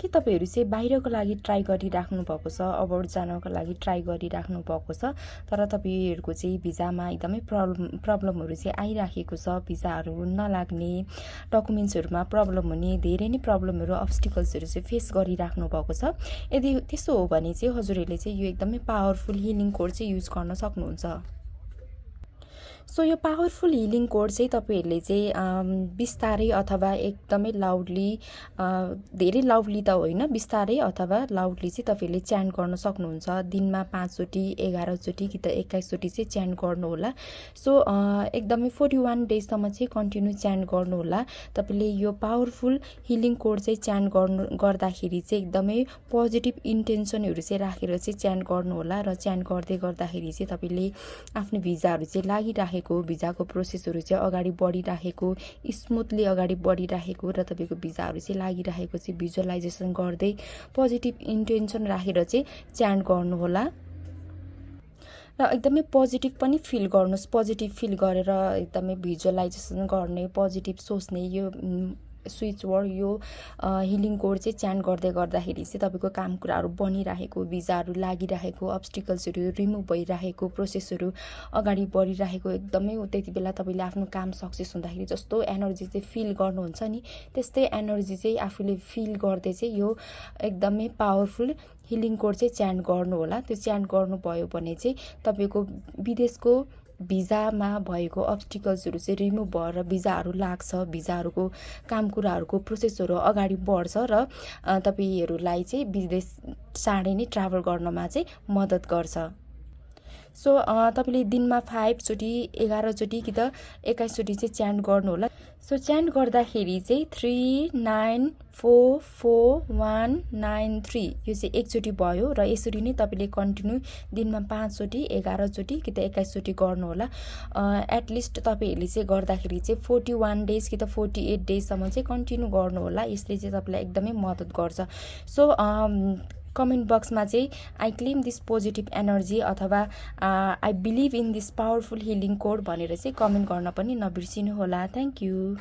तपाईहरु चाहिँ बाहिरको लागि ट्राई गरिराख्नु भएको छ, अब्रोड जानको लागि ट्राई गरिराख्नु भएको छ, तर तपाईहरुको चाहिँ भिजामा एकदमै प्रब्लमहरु चाहिँ आइराखेको छ, भिजाहरु नलाग्ने, डकुमेन्ट्सहरुमा प्रब्लम हुने, धेरै नै प्रब्लमहरु अब्स्टिकल्सहरु चाहिँ फेस गरिराख्नु भएको छ। यदि त्यसो हो भने चाहिँ हजुरहरुले चाहिँ यो एकदमै पावरफुल हिलिङ कोड चाहिँ युज गर्न सक्नुहुन्छ। सो यो पावरफुल हिलिङ कोड चाहिँ तपाईहरुले चाहिँ बिस्तारै अथवा एकदमै लाउडली, धेरै लाउडली त होइन, बिस्तारै अथवा लाउडली चाहिँ तपाईहरुले च्यान्ट गर्न सक्नुहुन्छ। दिनमा 5 चोटी 11 चोटी कि त 21 चोटी चाहिँ च्यान्ट गर्नु होला। सो एकदमै 41 डेजसम्म चाहिँ कन्टिन्यू च्यान्ट गर्नु होला। तपाईले यो पावरफुल हिलिङ कोड चाहिँ च्यान्ट गर्दाखेरि चाहिँ एकदमै पोजिटिभ इन्टेन्सनहरु चाहिँ राखेर चाहिँ च्यान्ट गर्नु होला र च्यान्ट गर्दै गर्दाखेरि चाहिँ तपाईले आफ्नो भिजाहरु चाहिँ लागिराखेको, भिजाको प्रोसेसहरु चाहिँ अगाडि बढिराखेको, स्मुथली अगाडि बढिराखेको र तपाईको भिजाहरु चाहिँ लागिराखेको चाहिँ भिजुअलाइजेसन गर्दै पोजिटिभ इन्टेन्सन राखेर चाहिँ च्यान्ट गर्नु होला। र एकदमै पोजिटिभ पनि फिल गर्नुस्, पोजिटिभ फिल गरेर एकदमै भिजुअलाइजेसन गर्ने, पोजिटिभ सोच्ने, यो स्विच वर्ड यो हिलिङ कोड चाहिँ च्यान्ट गर्दै गर्दाखेरि चाहिँ तपाईको काम कुराहरु बनिराखेको, भिजाहरु लागिराखेको, अब्स्टिकल्सहरु रिमुभ भइराखेको, प्रोसेसहरु अगाडि बढिराखेको एकदमै त्यति बेला तपाईले आफ्नो काम सक्सेस हुँदाखेरि जस्तो एनर्जी चाहिँ फिल गर्नुहुन्छ नि, त्यस्तै एनर्जी चाहिँ आफूले फिल गर्दै चाहिँ यो एकदमै पावरफुल हिलिङ कोड चाहिँ च्यान्ट गर्नु होला। त्यो च्यान्ट गर्नु भयो भने चाहिँ तपाईको विदेशको भिजामा भएको अब्स्टिकल्सहरु चाहिँ रिमुभ भएर भिजाहरु लाग्छ, भिजाहरुको काम कुराहरुको प्रोसेसहरु अगाडि बढ्छ र तपाईहरुलाई चाहिँ विदेश चाँडै नै ट्राभल गर्नमा चाहिँ मद्दत गर्छ। सो तपाईले दिनमा 5 चोटी 11 चोटी कि त 21 चोटी चाहिँ च्यान्ट गर्नु होला। सो च्यान्ट गर्दाखेरि चाहिँ 3944193 यो चाहिँ एकचोटी भयो र यसरी नै तपाईले कन्टिन्यू दिनमा 5 चोटी 11 चोटी कि त 21 चोटी गर्नु होला। एटलिस्ट तपाईहरुले चाहिँ गर्दाखेरि चाहिँ 41 डेज कि त 48 डेजसम्म चाहिँ कन्टिन्यू गर्नु होला। यसले चाहिँ तपाईलाई एकदमै मद्दत गर्छ। सो कमेन्ट बक्समा चाहिँ I claim this positive energy अथवा I believe in this powerful healing code भनेर चाहिँ कमेन्ट गर्न पनि नबिर्सिनु होला। Thank you.